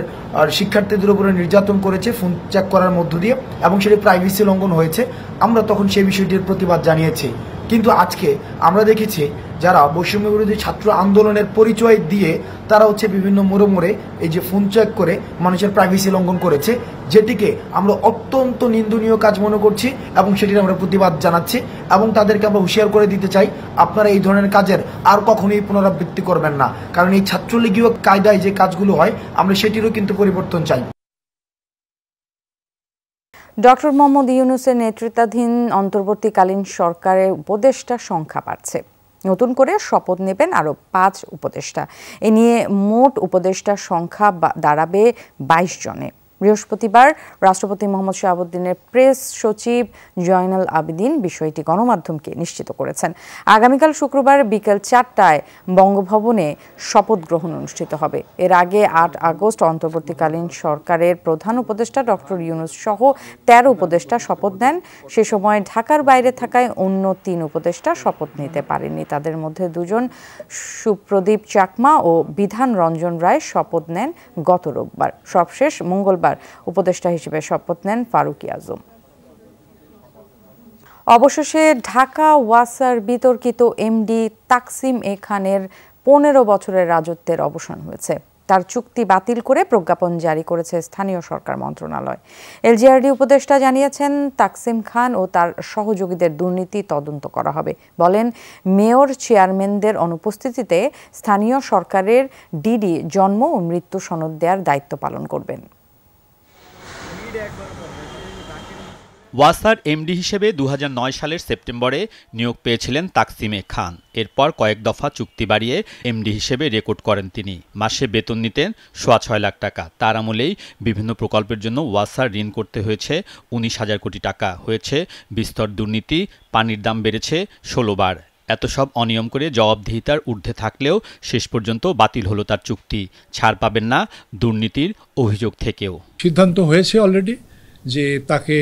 শিক্ষার্থীদের উপরে নির্যাতন করেছে ফোন চেক করার মধ্য দিয়ে, এবং সেটি প্রাইভেসি লঙ্ঘন হয়েছে, আমরা তখন সেই বিষয়টির প্রতিবাদ জানিয়েছি। কিন্তু আজকে আমরা দেখেছি যারা বৈষম্য বিরোধী ছাত্র আন্দোলনের পরিচয় দিয়ে তারা বিভিন্ন মোড়ে মোড়ে এই যে ফোন চেক করে মানুষের প্রাইভেসি লঙ্ঘন করেছে, যেটিকে আমরা অত্যন্ত নিন্দনীয় কাজ মনে করছি এবং সেটির আমরা প্রতিবাদ জানাচ্ছি এবং তাদেরকে আমরা হুঁশিয়ার করে দিতে চাই, আপনারা এই ধরনের কাজের আর কখনোই পুনরাবৃত্তি করবেন না। কারণ এই ছাত্রলীগীয় কায়দায় যে কাজগুলো হয় আমরা সেটিরও কিন্তু পরিবর্তন চাই। ডক্টর মোহাম্মদ ইউনূসের নেতৃত্বাধীন অন্তর্বর্তীকালীন সরকারের উপদেষ্টার সংখ্যা বাড়ছে। নতুন করে শপথ নেবেন আরও 5 উপদেষ্টা। এ নিয়ে মোট উপদেষ্টার সংখ্যা দাঁড়াবে 22 জনে। বৃহস্পতিবার রাষ্ট্রপতি মোহাম্মদ শাহাবুদ্দিনের প্রেস সচিব জয়নাল আবেদিন বিষয়টি গণমাধ্যমকে নিশ্চিত করেছেন। আগামীকাল শুক্রবার বিকেল 4টায় বঙ্গভবনে শপথ গ্রহণ অনুষ্ঠিত হবে। এর আগে 8 আগস্ট অন্তর্বর্তীকালীন সরকারের প্রধান উপদেষ্টা ডক্টর ইউনূস সহ 13 উপদেষ্টা শপথ নেন। সে সময় ঢাকার বাইরে থাকায় অন্য 3 উপদেষ্টা শপথ নিতে পারেননি। তাদের মধ্যে 2 জন সুপ্রদীপ চাকমা ও বিধান রঞ্জন রায় শপথ নেন গত রোববার। সবশেষ মঙ্গলবার উপদেষ্টা হিসেবে শপথ নেন ফারুকী আজম। অবশেষে ঢাকা ওয়াসার বিতর্কিত এমডি তাকসিম এ খানের 15 বছরের রাজত্বের অবসান হয়েছে। তার চুক্তি বাতিল করে প্রজ্ঞাপন জারি করেছে স্থানীয় সরকার মন্ত্রণালয়। এলজিআরডি উপদেষ্টা জানিয়েছেন, তাকসিম খান ও তার সহযোগীদের দুর্নীতি তদন্ত করা হবে। বলেন, মেয়র চেয়ারম্যানদের অনুপস্থিতিতে স্থানীয় সরকারের ডিডি জন্ম ও মৃত্যু সনদ দেওয়ার দায়িত্ব পালন করবেন। ওয়াসার এমডি হিসেবে 2009 সালের সেপ্টেম্বরে নিয়োগ পেয়েছিলেন তাকসিমে খান। এরপর কয়েক দফা চুক্তি বাড়িয়ে এমডি হিসেবে রেকর্ড করেন তিনি। মাসে বেতন নিতেন 6.5 লাখ টাকা। তার আমলেই বিভিন্ন প্রকল্পের জন্য ওয়াসার ঋণ করতে হয়েছে 19,000 কোটি টাকা। হয়েছে বিস্তর দুর্নীতি, পানির দাম বেড়েছে 16 বার। এত সব অনিয়ম করে জবাবদিহিতার ঊর্ধ্বে থাকলেও শেষ পর্যন্ত বাতিল হলো তার চুক্তি। ছাড় পাবেন না দুর্নীতির অভিযোগ থেকেও। সিদ্ধান্ত হয়েছে অলরেডি যে তাকে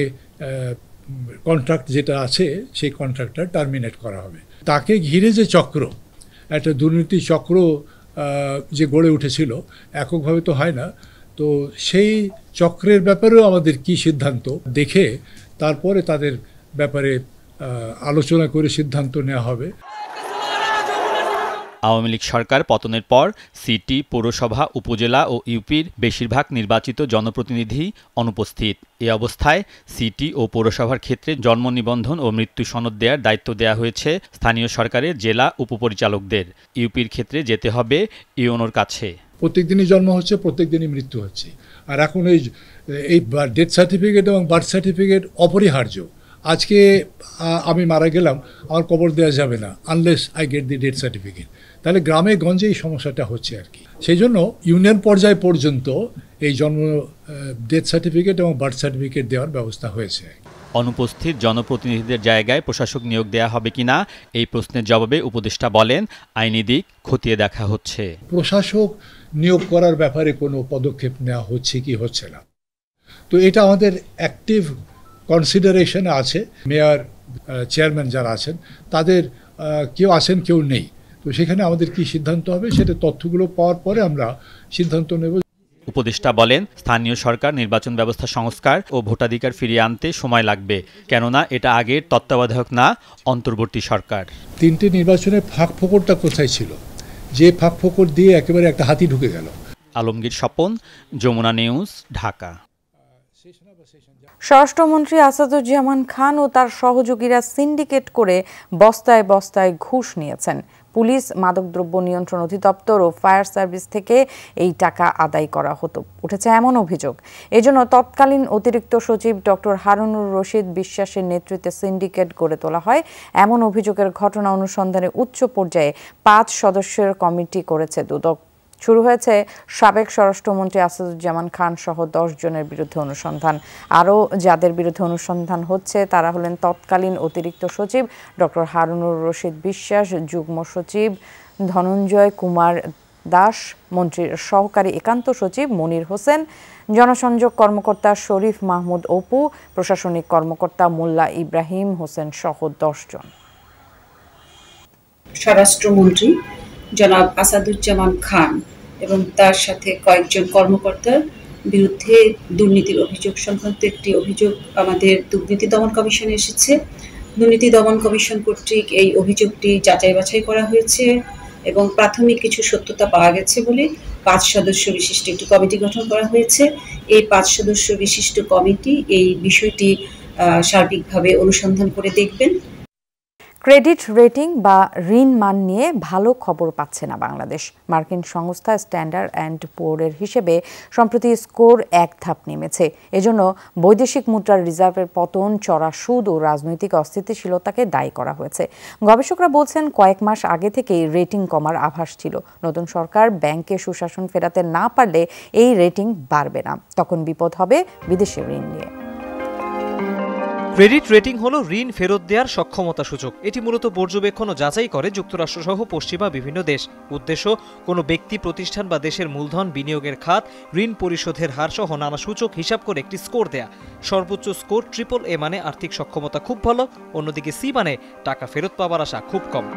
কন্ট্রাক্ট যেটা আছে সেই কন্ট্রাক্টটা টার্মিনেট করা হবে। তাকে ঘিরে যে চক্র, একটা দুর্নীতি চক্র যে গড়ে উঠেছিল, এককভাবে তো হয় না, তো সেই চক্রের ব্যাপারেও আমাদের কি সিদ্ধান্ত দেখে তারপরে তাদের ব্যাপারে আলোচনা করে সিদ্ধান্ত নেওয়া হবে। আওয়ামী লীগ সরকার পতনের পর সিটি, পৌরসভা, উপজেলা ও ইউপির বেশিরভাগ নির্বাচিত জনপ্রতিনিধি অনুপস্থিত। এ অবস্থায় সিটি ও পৌরসভার ক্ষেত্রে জন্ম নিবন্ধন ও মৃত্যু সনদ দেওয়ার দায়িত্ব দেওয়া হয়েছে স্থানীয় সরকারের জেলা উপপরিচালকদের। ইউপির ক্ষেত্রে যেতে হবে ইউনোর কাছে। প্রত্যেক দিনই জন্ম হচ্ছে, প্রত্যেক দিনই মৃত্যু হচ্ছে। আর এখন এই ডেথ সার্টিফিকেট এবং বার্থ সার্টিফিকেট অপরিহার্য। আজকে আমি মারা গেলাম, আমার কবর দেওয়া যাবে না unless I get the death certificate. তাহলে গ্রামে গঞ্জে এই সমস্যাটা হচ্ছে আর কি। সেই জন্য ইউনিয়ন পর্যায় পর্যন্ত এই ডেথ সার্টিফিকেট এবং বার্থ সার্টিফিকেট দেওয়ার ব্যবস্থা হয়েছে। অনুপস্থিত জনপ্রতিনিধিদের জায়গায় প্রশাসক নিয়োগ দেওয়া হবে কিনা এই প্রশ্নের জবাবে উপদেষ্টা বলেন, আইনি দিক খতিয়ে দেখা হচ্ছে। প্রশাসক নিয়োগ করার ব্যাপারে কোনো পদক্ষেপ নেওয়া হচ্ছে কি হচ্ছে না, তো এটা আমাদের অ্যাক্টিভ কনসিডারেশনে আছে। মেয়র, চেয়ারম্যান যারা আছেন তাদের কেউ আছেন, কেউ নেই। তো সেখানে আমাদের কি সিদ্ধান্ত হবে সেটা তথ্যগুলো পাওয়ার পরে আমরা সিদ্ধান্ত নেব। উপদেষ্টা বলেন, স্থানীয় সরকার নির্বাচন ব্যবস্থা সংস্কার ও ভোটাধিকার ফিরিয়ে আনতে সময় লাগবে, কেননা এটা আগের তত্ত্বাবধায়ক না, অন্তর্বর্তী সরকার। 3টে নির্বাচনের ফাঁক ফোকরটা কোথায় ছিল, যে ফাঁক ফোকর দিয়ে একেবারে একটা হাতি ঢুকে গেল। আলমগীর স্বপন, যমুনা নিউজ, ঢাকা। স্বরাষ্ট্রমন্ত্রী আসাদুজ্জামান খান ও তার সহযোগীরা সিন্ডিকেট করে বস্তায় বস্তায় ঘুষ নিয়েছেন। পুলিশ, মাদকদ্রব্য নিয়ন্ত্রণ অধিদপ্তর ও ফায়ার সার্ভিস থেকে এই টাকা আদায় করা হতো, উঠেছে এমন অভিযোগ। এজন্য তৎকালীন অতিরিক্ত সচিব ডক্টর হারুনুর রশিদ বিশ্বাসের নেতৃত্বে সিন্ডিকেট গড়ে তোলা হয়। এমন অভিযোগের ঘটনা অনুসন্ধানে উচ্চ পর্যায়ে 5 সদস্যের কমিটি করেছে দুদক। শুরু হয়েছে সাবেক স্বরাষ্ট্রমন্ত্রী আসাদুজ্জামান খান সহ 10 জনের বিরুদ্ধে অনুসন্ধান। আরও যাদের বিরুদ্ধে অনুসন্ধান হচ্ছে তারা হলেন তৎকালীন অতিরিক্ত সচিব ডক্টর হারুনুর রশিদ বিশ্বাস, যুগ্ম সচিব ধনঞ্জয় কুমার দাস, মন্ত্রীর সহকারী একান্ত সচিব মনির হোসেন, জনসংযোগ কর্মকর্তা শরীফ মাহমুদ অপু, প্রশাসনিক কর্মকর্তা মোল্লা ইব্রাহিম হোসেন সহ 10 জন। স্বরাষ্ট্রমন্ত্রী জনাব আসাদুজ্জামান খান এবং তার সাথে কয়েকজন কর্মকর্তার বিরুদ্ধে দুর্নীতির অভিযোগ সংক্রান্ত একটি অভিযোগ আমাদের দুর্নীতি দমন কমিশনে এসেছে। দুর্নীতি দমন কমিশন কর্তৃক এই অভিযোগটি যাচাই বাছাই করা হয়েছে এবং প্রাথমিক কিছু সত্যতা পাওয়া গেছে বলে 5 সদস্য বিশিষ্ট একটি কমিটি গঠন করা হয়েছে। এই 5 সদস্য বিশিষ্ট কমিটি এই বিষয়টি সার্বিকভাবে অনুসন্ধান করে দেখবেন। ক্রেডিট রেটিং বা ঋণ মান নিয়ে ভালো খবর পাচ্ছে না বাংলাদেশ। মার্কিন সংস্থা স্ট্যান্ডার্ড অ্যান্ড পুয়ারের হিসেবে সম্প্রতি স্কোর এক ধাপ নেমেছে। এজন্য বৈদেশিক মুদ্রার রিজার্ভের পতন, চড়া সুদ ও রাজনৈতিক অস্থিতিশীলতাকে দায়ী করা হয়েছে। গবেষকরা বলছেন, কয়েক মাস আগে থেকেই রেটিং কমার আভাস ছিল। নতুন সরকার ব্যাংকে সুশাসন ফেরাতে না পারলে এই রেটিং বাড়বে না, তখন বিপদ হবে বিদেশি ঋণ নিয়ে। ক্রেডিট রেটিং হলো ঋণ ফেরত দেওয়ার সক্ষমতা সূচক। এটি মূলত পর্যবেক্ষণ ও যাচাই করে যুক্তরাষ্ট্রসহ পশ্চিমা বিভিন্ন দেশ। উদ্দেশ্য, কোনো ব্যক্তি, প্রতিষ্ঠান বা দেশের মূলধন, বিনিয়োগের খাত, ঋণ পরিশোধের হার সহ নানা সূচক হিসাব করে একটি স্কোর দেয়া। সর্বোচ্চ স্কোর AAA মানে আর্থিক সক্ষমতা খুব ভালো, অন্যদিকে C মানে টাকা ফেরত পাওয়ার আশা খুব কম।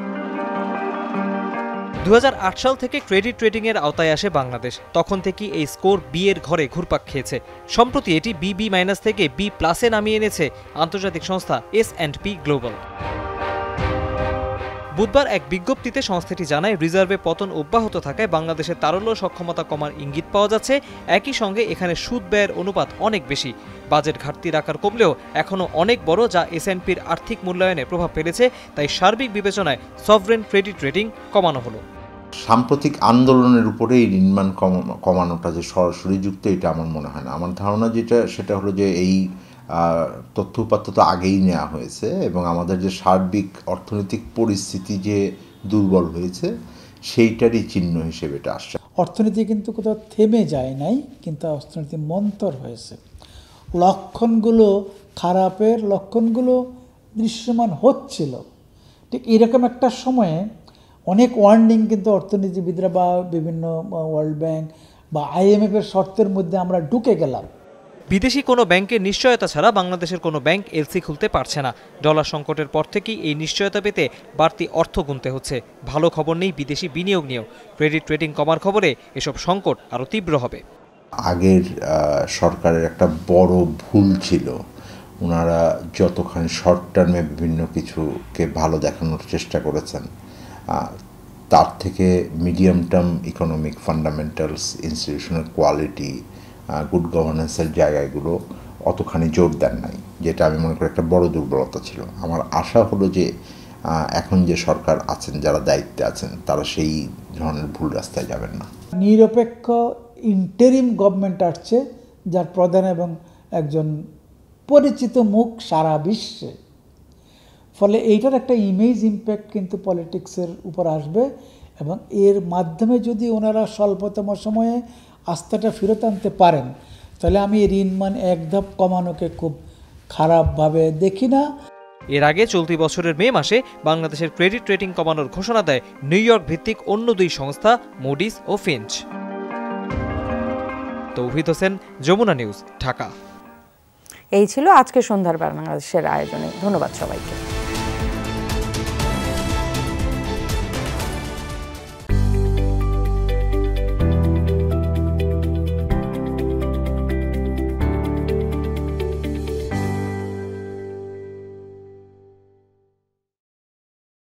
2008 সাল থেকে ক্রেডিট রেটিংয়ের আওতায় আসে বাংলাদেশ। তখন থেকে এই স্কোর B এর ঘরে ঘুরপাক খেয়েছে। সম্প্রতি এটি BB- থেকে B+ নামিয়ে এনেছে আন্তর্জাতিক সংস্থা S&P গ্লোবাল। বুধবার এক বিজ্ঞপ্তিতে সংস্থাটি জানায়, রিজার্ভে পতন অব্যাহত থাকায় বাংলাদেশের তারল্য সক্ষমতা কমার ইঙ্গিত পাওয়া যাচ্ছে। একই সঙ্গে এখানে সুদ ব্যয়ের অনুপাত অনেক বেশি। বাজেট ঘাটতির আকার কমলেও এখনও অনেক বড়, যা S&Pর আর্থিক মূল্যায়নে প্রভাব ফেলেছে। তাই সার্বিক বিবেচনায় সভরেন ক্রেডিট রেটিং কমানো হলো। সাম্প্রতিক আন্দোলনের উপরে এই ঋণমান কমানোটা যে সরাসরি যুক্ত, এটা আমার মনে হয় না। আমার ধারণা সেটা হলো যে এই তথ্য উপাত্ত তো আগেই নেওয়া হয়েছে এবং আমাদের যে সার্বিক অর্থনৈতিক পরিস্থিতি যে দুর্বল হয়েছে সেইটারই চিহ্ন হিসেবে এটা আসছে। অর্থনীতি কিন্তু কোথাও থেমে যায় নাই, কিন্তু অর্থনীতি মন্থর হয়েছে। লক্ষণগুলো, খারাপের লক্ষণগুলো দৃশ্যমান হচ্ছিল। ঠিক এরকম একটা সময়ে অনেক ওয়ার্নিং কিন্তু অর্থনীতিবিদরা বা বিভিন্ন ওয়ার্ল্ড ব্যাংক বা IMF-এর শর্তের মধ্যে আমরা ঢুকে গেলাম। বিদেশি কোনো ব্যাংকের নিশ্চয়তা ছাড়া বাংলাদেশের কোনো ব্যাংক LC খুলতে পারছে না। ডলার সংকটের পর থেকেই এই নিশ্চয়তা পেতে বাড়তি অর্থ গুনতে হচ্ছে। ভালো খবর নেই বিদেশি বিনিয়োগ নিয়েও। ক্রেডিট রেটিং কমার খবরে এসব সংকট আরও তীব্র হবে। আগের সরকারের একটা বড় ভুল ছিল, ওনারা যতখানি শর্ট টার্মে বিভিন্ন কিছুকে ভালো দেখানোর চেষ্টা করেছেন, তার থেকে medium term economic fundamentals, institutional quality, good গভর্নেন্সের জায়গাগুলো অতখানি জোর দেন নাই, যেটা আমি মনে করি একটা বড় দুর্বলতা ছিল। আমার আশা হলো যে এখন যে সরকার আছেন, যারা দায়িত্বে আছেন, তারা সেই ধরনের ভুল রাস্তায় যাবেন না। নিরপেক্ষ ইন্টারিম গভর্নমেন্ট আসছে, যার প্রধান এবং একজন পরিচিত মুখ সারা বিশ্বে। ফলে এইটার একটা ইমেজ ইম্প্যাক্ট কিন্তু পলিটিক্সের উপর আসবে এবং এর মাধ্যমে যদি ওনারা স্বল্পতম সময়ে আস্থাটা ফেরত আনতে পারেন, তাহলে আমি ঋণমান এক ধাপ কমানোকে খুব খারাপভাবে দেখি না। এর আগে চলতি বছরের মে মাসে বাংলাদেশের ক্রেডিট রেটিং কমানোর ঘোষণা দেয় নিউ ইয়র্ক ভিত্তিক অন্য দুই সংস্থা, মুডিস ও ফিঞ্চ। তৌহিদ হোসেন, যমুনা নিউজ, ঢাকা। এই ছিল আজকে সন্ধ্যার বাংলাদেশের আয়োজনে। ধন্যবাদ সবাইকে।